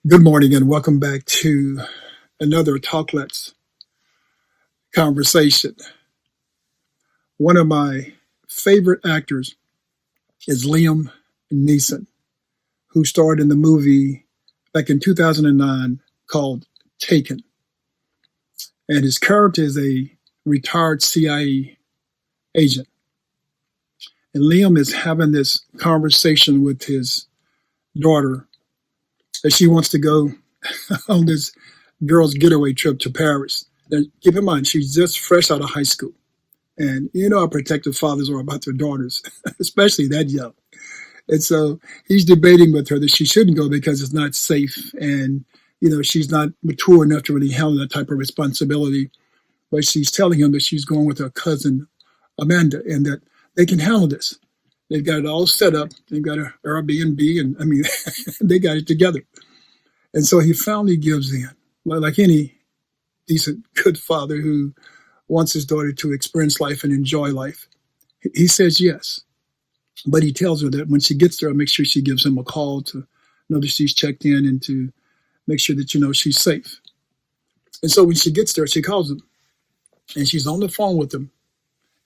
Good morning and welcome back to another Talklets conversation. One of my favorite actors is Liam Neeson, who starred in the movie back in 2009 called Taken. And his character is a retired CIA agent. And Liam is having this conversation with his daughter that she wants to go on this girls' getaway trip to Paris. Now, keep in mind, she's just fresh out of high school. And you know how protective fathers are about their daughters, especially that young. And so he's debating with her that she shouldn't go because it's not safe. And, she's not mature enough to really handle that type of responsibility. But she's telling him that she's going with her cousin, Amanda, and that they can handle this. They've got it all set up. They've got an Airbnb, and they got it together. And so he finally gives in, like any decent, good father who wants his daughter to experience life and enjoy life. He says yes. But he tells her that when she gets there, make sure she gives him a call to know that she's checked in and to make sure that, she's safe. And so when she gets there, she calls him. And she's on the phone with him.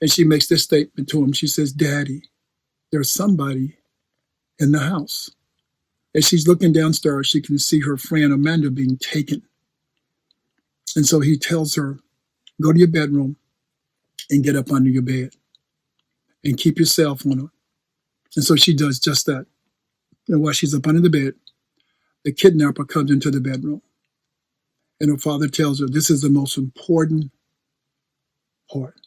And she makes this statement to him. She says, "Daddy, there's somebody in the house." As she's looking downstairs, she can see her friend Amanda being taken. And so he tells her, "Go to your bedroom and get up under your bed and keep your cell phone on." And so she does just that. And while she's up under the bed, the kidnapper comes into the bedroom. And her father tells her, this is the most important part.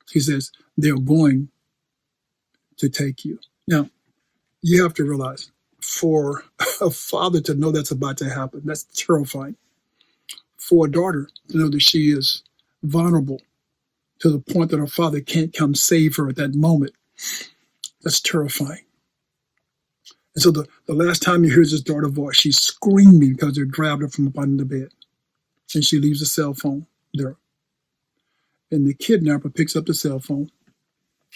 He says, "They're going to take you." Now, you have to realize, for a father to know that's about to happen, that's terrifying. For a daughter to know that she is vulnerable to the point that her father can't come save her at that moment, that's terrifying. And so the last time he hears his daughter's voice, she's screaming because they grabbed her from up under the bed. And she leaves the cell phone there. And the kidnapper picks up the cell phone.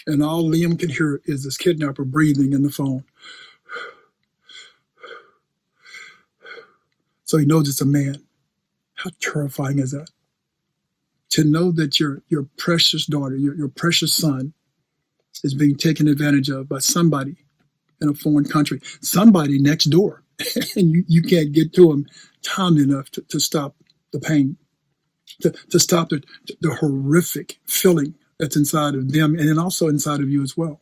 And all Liam can hear is this kidnapper breathing in the phone. So he knows it's a man. How terrifying is that? To know that your precious daughter, your precious son, is being taken advantage of by somebody in a foreign country, somebody next door, and you can't get to him time enough to stop the pain, to stop the horrific feeling that's inside of them and then also inside of you as well.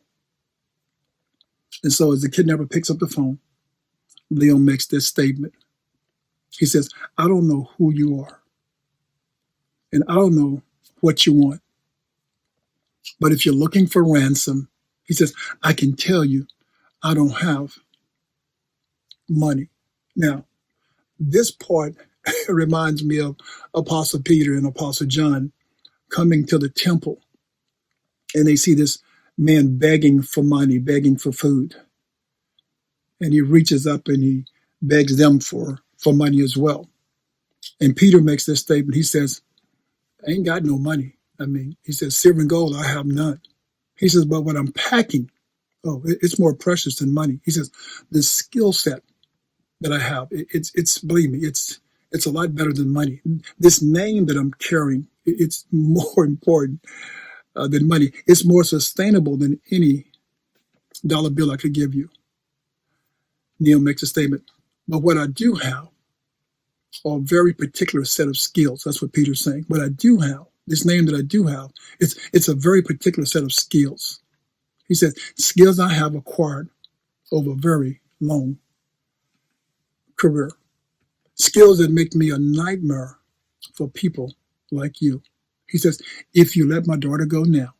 And so as the kidnapper picks up the phone, Liam makes this statement. He says, "I don't know who you are, and I don't know what you want. But if you're looking for ransom," he says, "I can tell you I don't have money." Now, this part reminds me of Apostle Peter and Apostle John coming to the temple, and they see this man begging for money, begging for food. And he reaches up and he begs them for money as well. And Peter makes this statement. He says, "I ain't got no money." He says, "Silver and gold, I have none." He says, "But what I'm packing, it's more precious than money." He says, "The skill set that I have, it's believe me, it's a lot better than money. This name that I'm carrying, it's more important than money. It's more sustainable than any dollar bill I could give you." Neil makes a statement, "But what I do have are a very particular set of skills." That's what Peter's saying. What I do have, this name that I do have, it's a very particular set of skills. He says, skills I have acquired over a very long career. Skills that make me a nightmare for people like you. He says, if you let my daughter go now,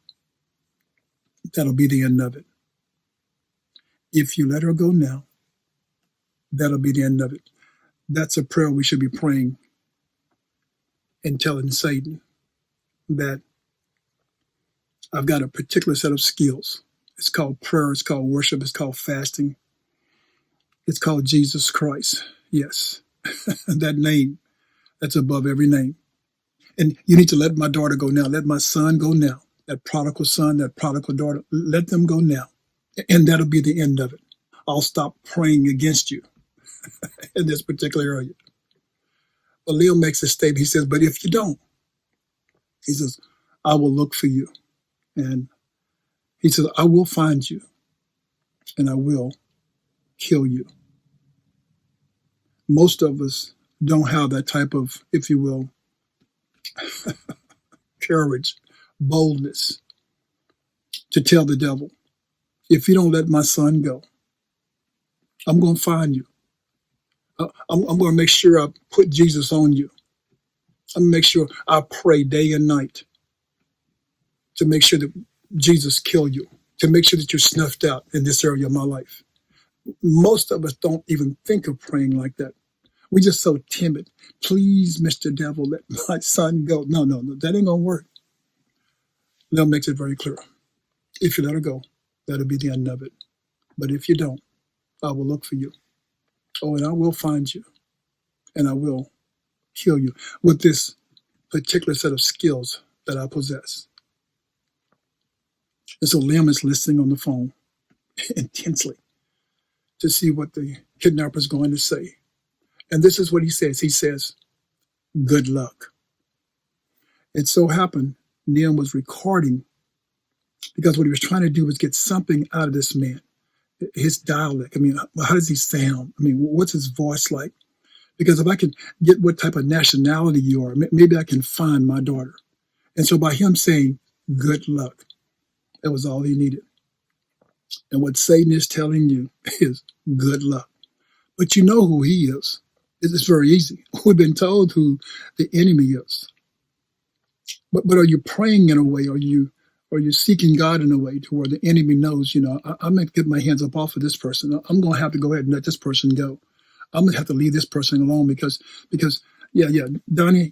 that'll be the end of it. If you let her go now, that'll be the end of it. That's a prayer we should be praying and telling Satan that I've got a particular set of skills. It's called prayer, it's called worship, it's called fasting. It's called Jesus Christ. Yes, that name that's above every name. And you need to let my daughter go now. Let my son go now. That prodigal son, that prodigal daughter, let them go now. And that'll be the end of it. I'll stop praying against you. in this particular area. But Leo makes a statement. He says, but if you don't, he says, I will look for you. And he says, I will find you and I will kill you. Most of us don't have that type of, if you will, courage, boldness to tell the devil, if you don't let my son go, I'm going to find you. I'm going to make sure I put Jesus on you. I'm going to make sure I pray day and night to make sure that Jesus kill you, to make sure that you're snuffed out in this area of my life. Most of us don't even think of praying like that. We're just so timid. Please, Mr. Devil, let my son go. No, that ain't going to work. That makes it very clear. If you let her go, that'll be the end of it. But if you don't, I will look for you. Oh, and I will find you. And I will kill you with this particular set of skills that I possess. And so Liam is listening on the phone intensely to see what the kidnapper is going to say. And this is what he says. He says, good luck. It so happened Liam was recording because what he was trying to do was get something out of this man. His dialect. I mean, how does he sound? I mean, what's his voice like? Because if I can get what type of nationality you are, maybe I can find my daughter. And so by him saying, good luck, that was all he needed. And what Satan is telling you is good luck. But you know who he is. It's very easy. We've been told who the enemy is. But are you praying in a way? Are you seeking God in a way to where the enemy knows, I'm going to get my hands up off of this person. I'm going to have to go ahead and let this person go. I'm going to have to leave this person alone because Donnie,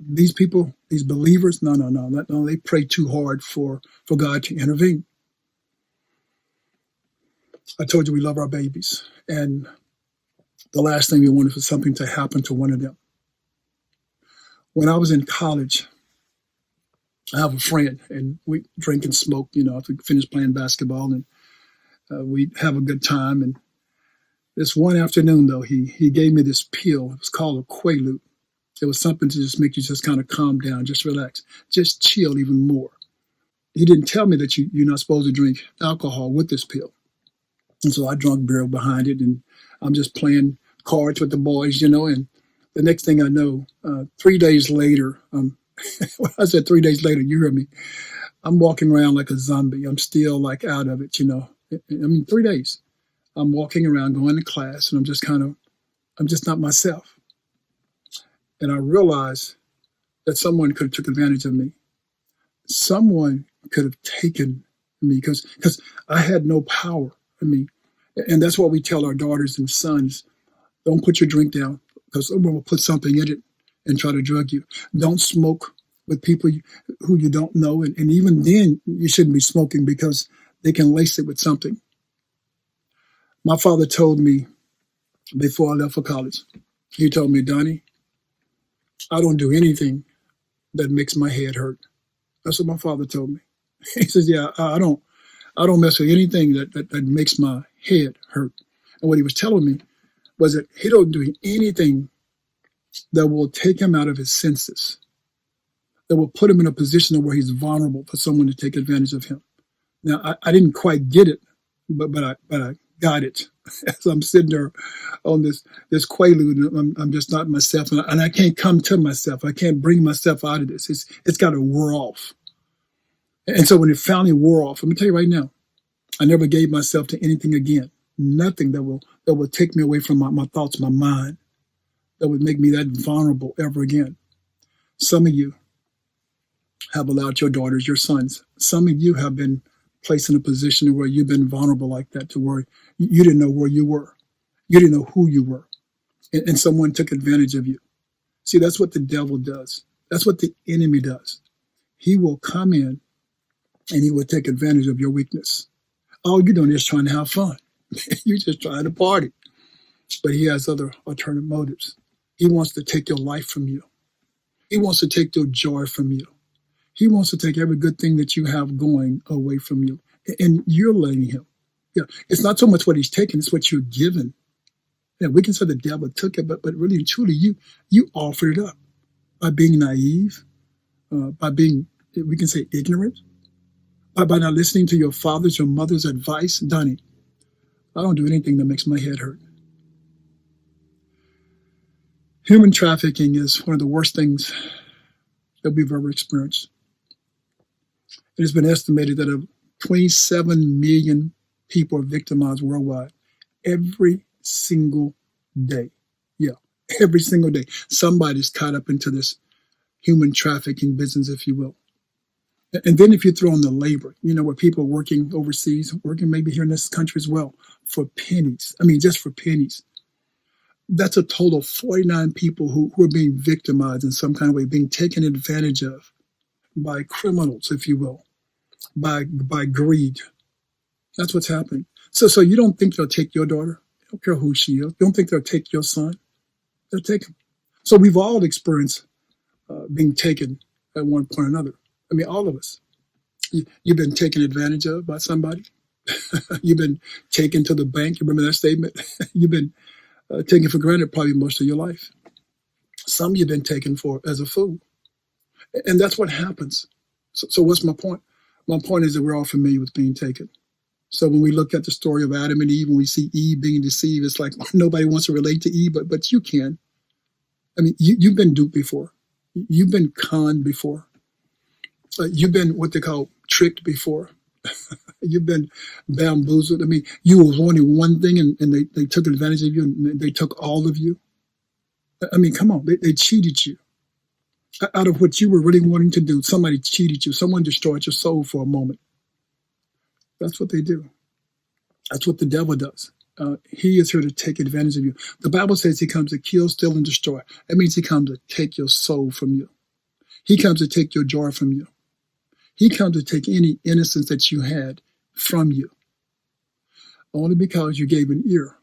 these people, these believers, no, they pray too hard for God to intervene. I told you we love our babies. And the last thing we wanted was something to happen to one of them. When I was in college, I have a friend, and we drink and smoke, after we finish playing basketball, and we have a good time. And this one afternoon, though, he gave me this pill. It was called a Quaalude. It was something to just make you just kind of calm down, just relax, just chill even more. He didn't tell me that you're not supposed to drink alcohol with this pill. And so I drank beer behind it, and I'm just playing cards with the boys, and the next thing I know, 3 days later, when I said 3 days later, you heard me, I'm walking around like a zombie. I'm still like out of it, 3 days. I'm walking around going to class, and I'm just not myself. And I realized that someone could have took advantage of me. Someone could have taken me because I had no power. And that's what we tell our daughters and sons. Don't put your drink down because someone will put something in it and try to drug you. Don't smoke with people who you don't know. And even then, you shouldn't be smoking because they can lace it with something. My father told me before I left for college, he told me, Donnie, I don't do anything that makes my head hurt. That's what my father told me. He says, I don't mess with anything that makes my head hurt. And what he was telling me was that he don't do anything that will take him out of his senses, that will put him in a position where he's vulnerable for someone to take advantage of him. Now, I didn't quite get it, but I got it. As I'm sitting there on this Quaalude, I'm just not myself, and I can't come to myself. I can't bring myself out of this. It's got to wear off. And so when it finally wore off, let me tell you right now, I never gave myself to anything again. Nothing that will take me away from my thoughts, my mind, that would make me that vulnerable ever again. Some of you have allowed your daughters, your sons, some of you have been placed in a position where you've been vulnerable like that, to where you didn't know where you were. You didn't know who you were. And someone took advantage of you. See, that's what the devil does. That's what the enemy does. He will come in and he will take advantage of your weakness. All you're doing is trying to have fun. You're just trying to party. But he has other alternative motives. He wants to take your life from you. He wants to take your joy from you. He wants to take every good thing that you have going away from you. And you're letting him. Yeah, it's not so much what he's taking, it's what you're given. Yeah, we can say the devil took it, but really and truly, you offered it up by being naive, by being, we can say, ignorant, by not listening to your father's or mother's advice. Donnie, I don't do anything that makes my head hurt. Human trafficking is one of the worst things that we've ever experienced. It has been estimated that 27 million people are victimized worldwide every single day. Yeah, every single day. Somebody's caught up into this human trafficking business, if you will. And then if you throw in the labor, where people are working overseas, working maybe here in this country as well, for pennies. I mean, just for pennies. That's a total of 49 people who are being victimized in some kind of way, being taken advantage of by criminals, if you will, by greed. That's what's happening. So you don't think they'll take your daughter? I don't care who she is. You don't think they'll take your son? They'll take him. So we've all experienced being taken at one point or another. I mean, all of us. You've been taken advantage of by somebody. You've been taken to the bank. You remember that statement? You've been taken for granted probably most of your life. Some you've been taken for as a fool. And that's what happens. So what's my point? My point is that we're all familiar with being taken. So when we look at the story of Adam and Eve, when we see Eve being deceived, it's like nobody wants to relate to Eve, but you can. I mean, you've been duped before. You've been conned before. You've been what they call tricked before. You've been bamboozled. I mean, you was wanting one thing and they took advantage of you and they took all of you. I mean, come on, they cheated you. Out of what you were really wanting to do, somebody cheated you. Someone destroyed your soul for a moment. That's what they do. That's what the devil does. He is here to take advantage of you. The Bible says he comes to kill, steal, and destroy. That means he comes to take your soul from you. He comes to take your joy from you. He comes to take any innocence that you had from you. Only because you gave an ear.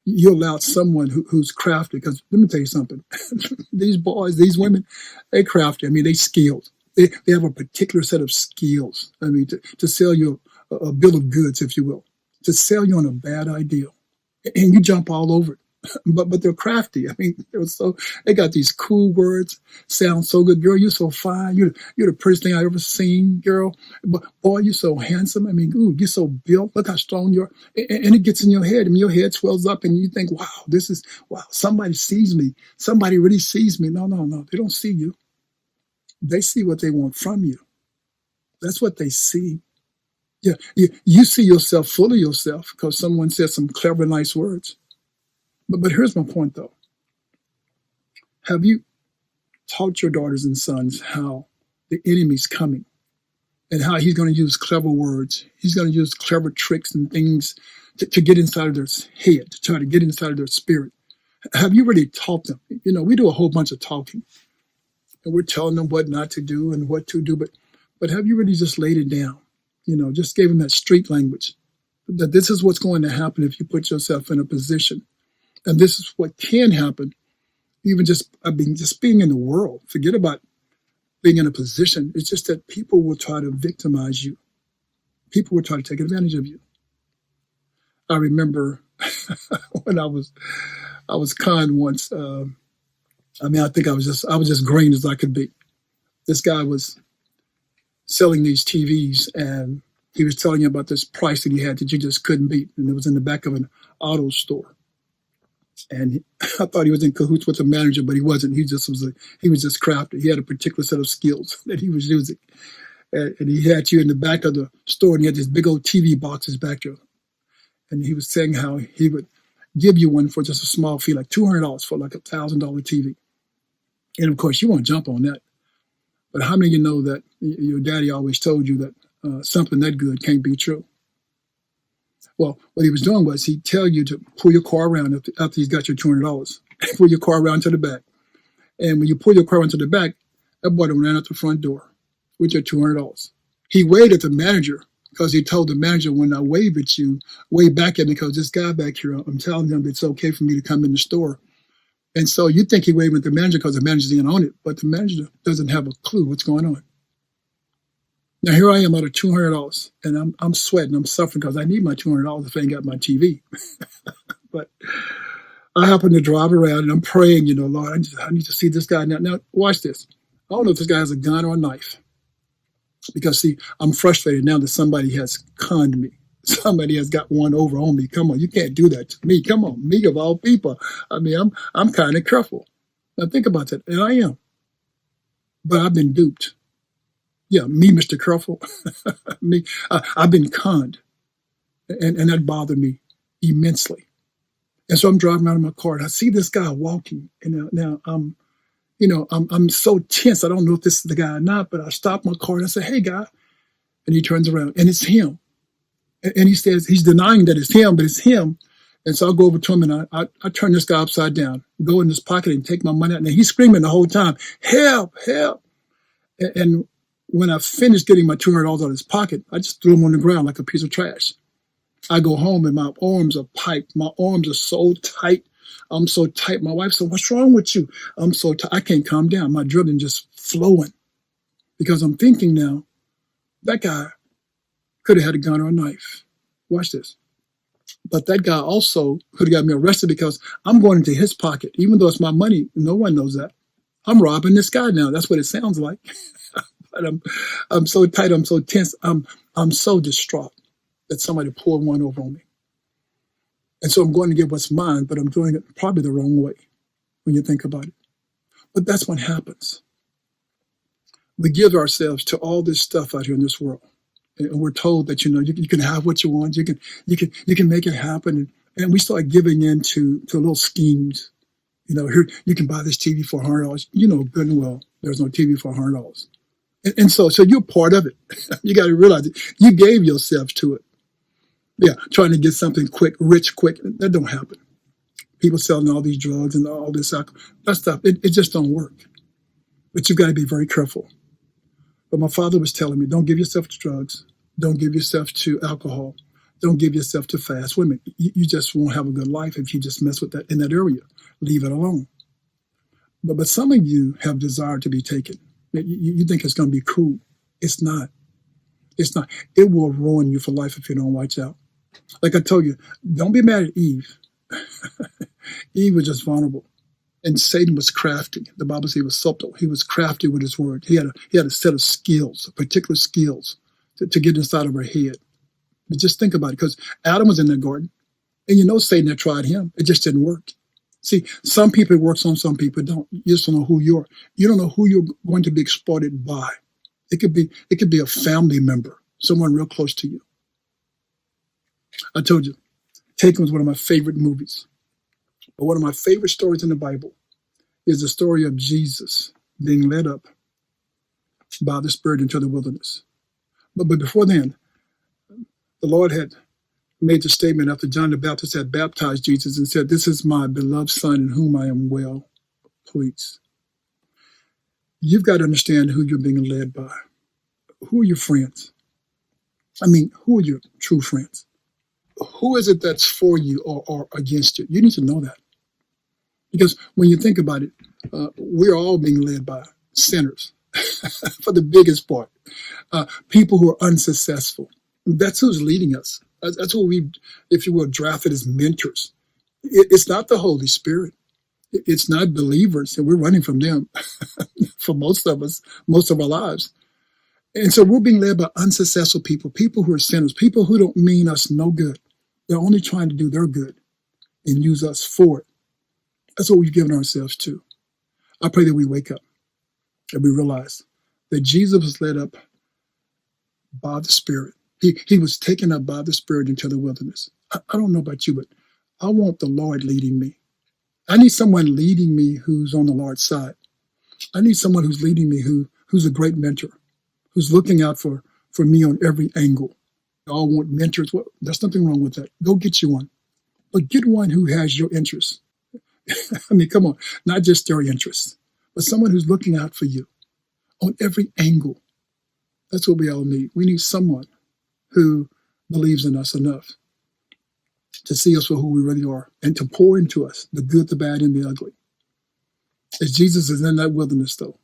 You allowed someone who's crafty, because let me tell you something. These boys, these women, they're crafty. I mean, they're skilled. They have a particular set of skills. I mean, to sell you a bill of goods, if you will, to sell you on a bad idea. And you jump all over it. But they're crafty. I mean, they got these cool words, sound so good. Girl, you're so fine. You're the prettiest thing I've ever seen, girl. But boy, you're so handsome. I mean, ooh, you're so built. Look how strong you are. And it gets in your head, and your head swells up, and you think, wow, somebody sees me. Somebody really sees me. No. They don't see you. They see what they want from you. That's what they see. Yeah, you see yourself full of yourself because someone said some clever, nice words. But here's my point, though. Have you taught your daughters and sons how the enemy's coming and how he's going to use clever words? He's going to use clever tricks and things to get inside of their head, to try to get inside of their spirit. Have you really taught them? We do a whole bunch of talking, and we're telling them what not to do and what to do. But have you really just laid it down? Just gave them that street language, that this is what's going to happen if you put yourself in a position. And this is what can happen, even just being in the world. Forget about being in a position. It's just that people will try to victimize you. People will try to take advantage of you. I remember when I was conned once. I think I was just green as I could be. This guy was selling these TVs, and he was telling you about this price that he had that you just couldn't beat, and it was in the back of an auto store. And I thought he was in cahoots with the manager, but he wasn't. He was just crafty. He had a particular set of skills that he was using. And he had you in the back of the store, and he had these big old TV boxes back there. And he was saying how he would give you one for just a small fee, like $200 for like $1,000 TV. And of course, you won't jump on that. But how many of you know that your daddy always told you that something that good can't be true? Well, what he was doing was he'd tell you to pull your car around after he's got your $200. Pull your car around to the back. And when you pull your car around to the back, that boy ran out the front door with your $200. He waved at the manager because he told the manager, when I wave at you, wave back at me because this guy back here, I'm telling him it's okay for me to come in the store. And so you think he waved at the manager because the manager's in on it, but the manager doesn't have a clue what's going on. Now, here I am out of $200, and I'm sweating. I'm suffering because I need my $200 if I ain't got my TV. But I happen to drive around and I'm praying, Lord, I need to see this guy now. Now, watch this. I don't know if this guy has a gun or a knife because, see, I'm frustrated now that somebody has conned me. Somebody has got one over on me. Come on, you can't do that to me. Come on, me of all people. I mean, I'm kind of careful. Now think about that, and I am. But I've been duped. Yeah, me, Mr. Careful. Me, I've been conned, and that bothered me immensely. And so I'm driving out of my car, and I see this guy walking, and now I'm so tense. I don't know if this is the guy or not, but I stop my car and I say, "Hey, guy," and he turns around, and it's him. And he says he's denying that it's him, but it's him. And so I go over to him and I turn this guy upside down, go in his pocket and take my money out. And he's screaming the whole time, "Help, help." And when I finished getting my $200 out of his pocket, I just threw him on the ground like a piece of trash. I go home and my arms are piped. My arms are so tight. I'm so tight. My wife said, "What's wrong with you?" I'm so tight. I can't calm down. My adrenaline just flowing because I'm thinking now, that guy could have had a gun or a knife. Watch this. But that guy also could have got me arrested because I'm going into his pocket. Even though it's my money, no one knows that. I'm robbing this guy now. That's what it sounds like. But I'm so tight. I'm so tense. I'm so distraught that somebody poured one over on me. And so I'm going to get what's mine, but I'm doing it probably the wrong way when you think about it. But that's what happens. We give ourselves to all this stuff out here in this world. And we're told that, you can have what you want. You can make it happen. And we start giving in to little schemes. Here, you can buy this TV for $100. You know good and well there's no TV for $100. And so you're part of it. You got to realize it. You gave yourself to it. Yeah, trying to get something quick, rich quick. That don't happen. People selling all these drugs and all this alcohol. That stuff, it just don't work. But you've got to be very careful. But my father was telling me, don't give yourself to drugs. Don't give yourself to alcohol. Don't give yourself to fast women. You just won't have a good life if you just mess with that in that area. Leave it alone. But some of you have desire to be taken. You think it's going to be cool. It's not. It's not. It will ruin you for life if you don't watch out. Like I told you, don't be mad at Eve. Eve was just vulnerable. And Satan was crafty. The Bible says he was subtle. He was crafty with his word. He had a set of skills, particular skills to get inside of her head. But just think about it, because Adam was in the garden, and Satan had tried him. It just didn't work. See, some people it works on, some people don't. You just don't know who you are. You don't know who you're going to be exploited by. It could be a family member, someone real close to you. I told you, Taken was one of my favorite movies. But one of my favorite stories in the Bible is the story of Jesus being led up by the Spirit into the wilderness. But before then, the Lord had made the statement after John the Baptist had baptized Jesus and said, "This is my beloved Son in whom I am well pleased." You've got to understand who you're being led by. Who are your friends? I mean, who are your true friends? Who is it that's for you or against you? You need to know that. Because when you think about it, we're all being led by sinners for the biggest part. People who are unsuccessful. That's who's leading us. That's what we, if you will, drafted as mentors. It's not the Holy Spirit. It's not believers, and we're running from them for most of us, most of our lives. And so we're being led by unsuccessful people, people who are sinners, people who don't mean us no good. They're only trying to do their good and use us for it. That's what we've given ourselves to. I pray that we wake up and we realize that Jesus was led up by the Spirit. He was taken up by the Spirit into the wilderness. I don't know about you, but I want the Lord leading me. I need someone leading me who's on the Lord's side. I need someone who's leading me who's a great mentor, who's looking out for me on every angle. We all want mentors. Well, there's nothing wrong with that. Go get you one. But get one who has your interests. I mean, come on, not just their interests, but someone who's looking out for you on every angle. That's what we all need. We need someone who believes in us enough to see us for who we really are and to pour into us the good, the bad, and the ugly. As Jesus is in that wilderness, though,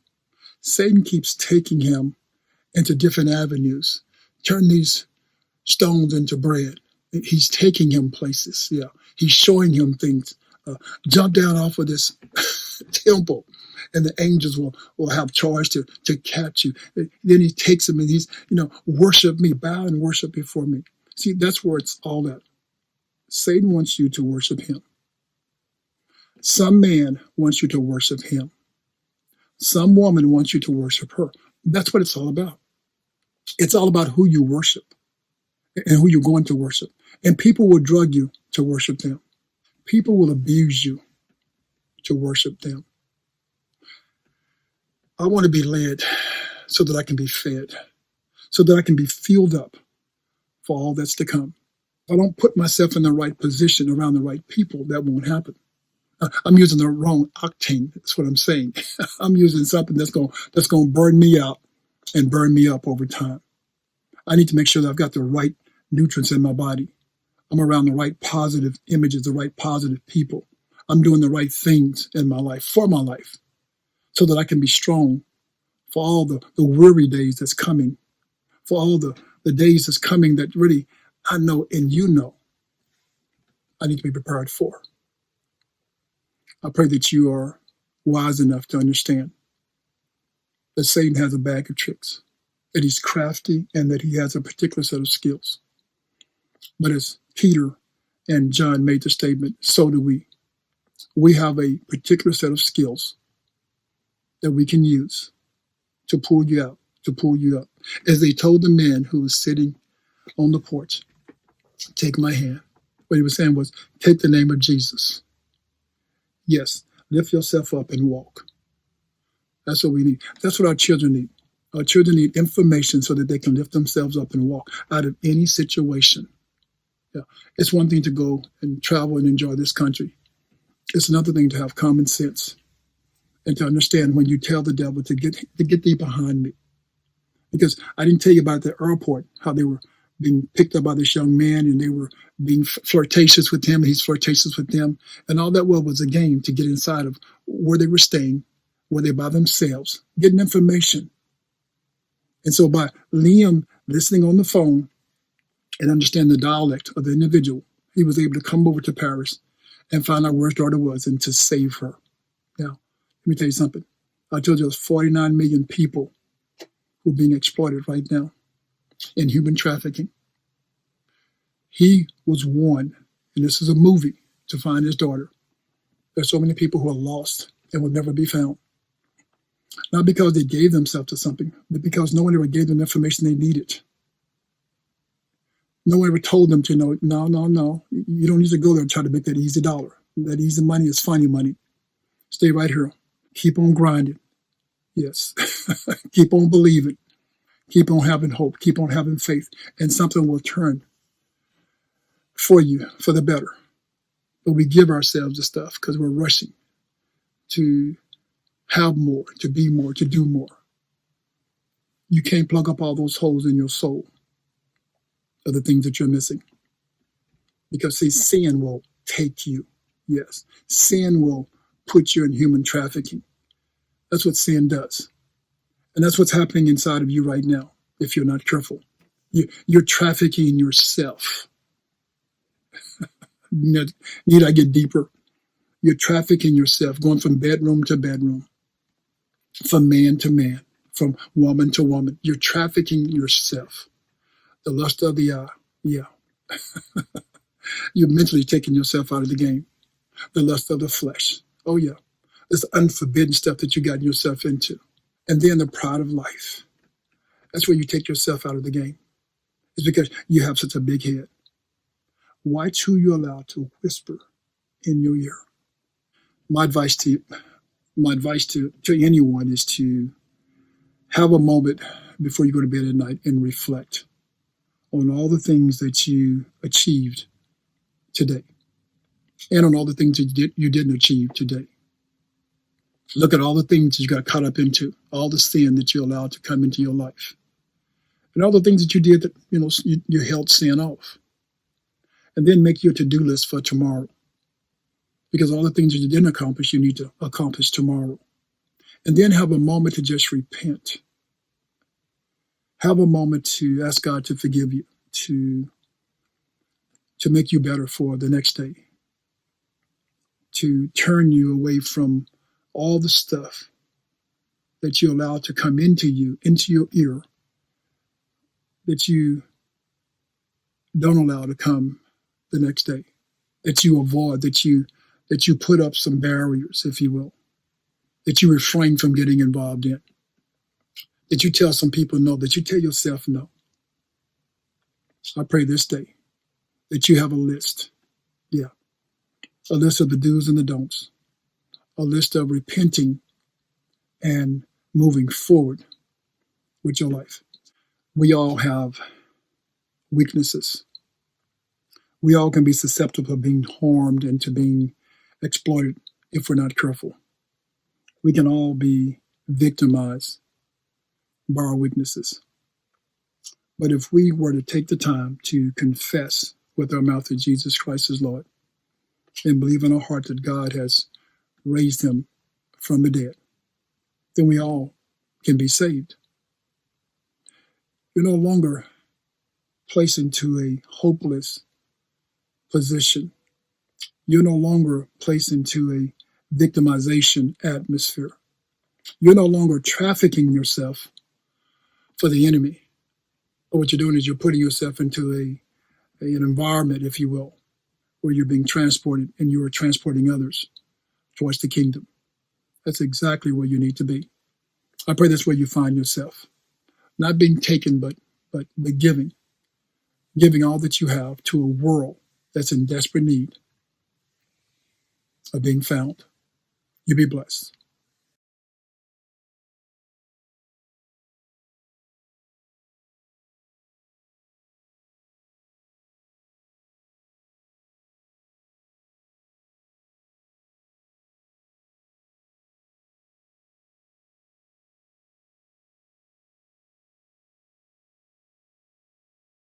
Satan keeps taking him into different avenues, turn these stones into bread. He's taking him places. Yeah, he's showing him things. jump down off of this temple, and the angels will have charge to catch you. Then he takes him and he's, worship me, bow and worship before me. See, that's where it's all at. Satan wants you to worship him. Some man wants you to worship him. Some woman wants you to worship her. That's what it's all about. It's all about who you worship and who you're going to worship. And people will drug you to worship them. People will abuse you to worship them. I want to be led so that I can be fed, so that I can be filled up for all that's to come. If I don't put myself in the right position around the right people, that won't happen. I'm using the wrong octane. That's what I'm saying. I'm using something that's going to burn me out and burn me up over time. I need to make sure that I've got the right nutrients in my body. I'm around the right positive images, the right positive people. I'm doing the right things in my life, for my life, so that I can be strong for all the weary days that's coming, for all the days that's coming that really I know and I need to be prepared for. I pray that you are wise enough to understand that Satan has a bag of tricks, that he's crafty, and that he has a particular set of skills. But as Peter and John made the statement, so do we. We have a particular set of skills that we can use to pull you out, to pull you up. As they told the man who was sitting on the porch, take my hand. What he was saying was, take the name of Jesus. Yes, lift yourself up and walk. That's what we need. That's what our children need. Our children need information so that they can lift themselves up and walk out of any situation. Yeah. It's one thing to go and travel and enjoy this country. It's another thing to have common sense and to understand when you tell the devil to get thee behind me. Because I didn't tell you about the airport, how they were being picked up by this young man and they were being flirtatious with him and he's flirtatious with them. And all that was a game to get inside of where they were staying, were they by themselves, getting information. And so by Liam listening on the phone and understand the dialect of the individual, he was able to come over to Paris and find out where his daughter was and to save her. Now, let me tell you something. I told you there's 49 million people who are being exploited right now in human trafficking. He was one, and this is a movie, to find his daughter. There's so many people who are lost and will never be found. Not because they gave themselves to something, but because no one ever gave them the information they needed. No one ever told them to know, no. You don't need to go there and try to make that easy dollar. That easy money is funny money. Stay right here. Keep on grinding. Yes. Keep on believing. Keep on having hope. Keep on having faith. And something will turn for you for the better. But we give ourselves the stuff because we're rushing to have more, to be more, to do more. You can't plug up all those holes in your soul of the things that you're missing. Because, see, sin will take you. Yes. Sin will put you in human trafficking. That's what sin does. And that's what's happening inside of you right now, if you're not careful. You're trafficking yourself. Need I get deeper? You're trafficking yourself, going from bedroom to bedroom, from man to man, from woman to woman. You're trafficking yourself. The lust of the eye, yeah. You're mentally taking yourself out of the game. The lust of the flesh, oh yeah. This unforbidden stuff that you got yourself into. And then the pride of life. That's where you take yourself out of the game. It's because you have such a big head. Watch who you allow to whisper in your ear. My advice to anyone is to have a moment before you go to bed at night and reflect on all the things that you achieved today and on all the things that you didn't achieve today. Look at all the things that you got caught up into, all the sin that you allowed to come into your life, and all the things that you did that you held sin off. And then make your to-do list for tomorrow. Because all the things that you didn't accomplish, you need to accomplish tomorrow. And then have a moment to just repent. Have a moment to ask God to forgive you, to make you better for the next day. to turn you away from all the stuff that you allow to come into you, into your ear, that you don't allow to come the next day, that you avoid, that you put up some barriers, if you will, that you refrain from getting involved in, that you tell some people no, that you tell yourself no. I pray this day that you have a list, a list of the do's and the don'ts, a list of repenting and moving forward with your life. We all have weaknesses. We all can be susceptible to being harmed and to being exploited if we're not careful. We can all be victimized by our weaknesses. But if we were to take the time to confess with our mouth that Jesus Christ is Lord and believe in our heart that God has raised him from the dead, then we all can be saved. You're no longer placed into a hopeless position. You're no longer placed into a victimization atmosphere. You're no longer trafficking yourself for the enemy. But what you're doing is you're putting yourself into an environment, if you will, where you're being transported and you are transporting others towards the kingdom. That's exactly where you need to be. I pray that's where you find yourself. Not being taken, but giving all that you have to a world that's in desperate need of being found. You be blessed.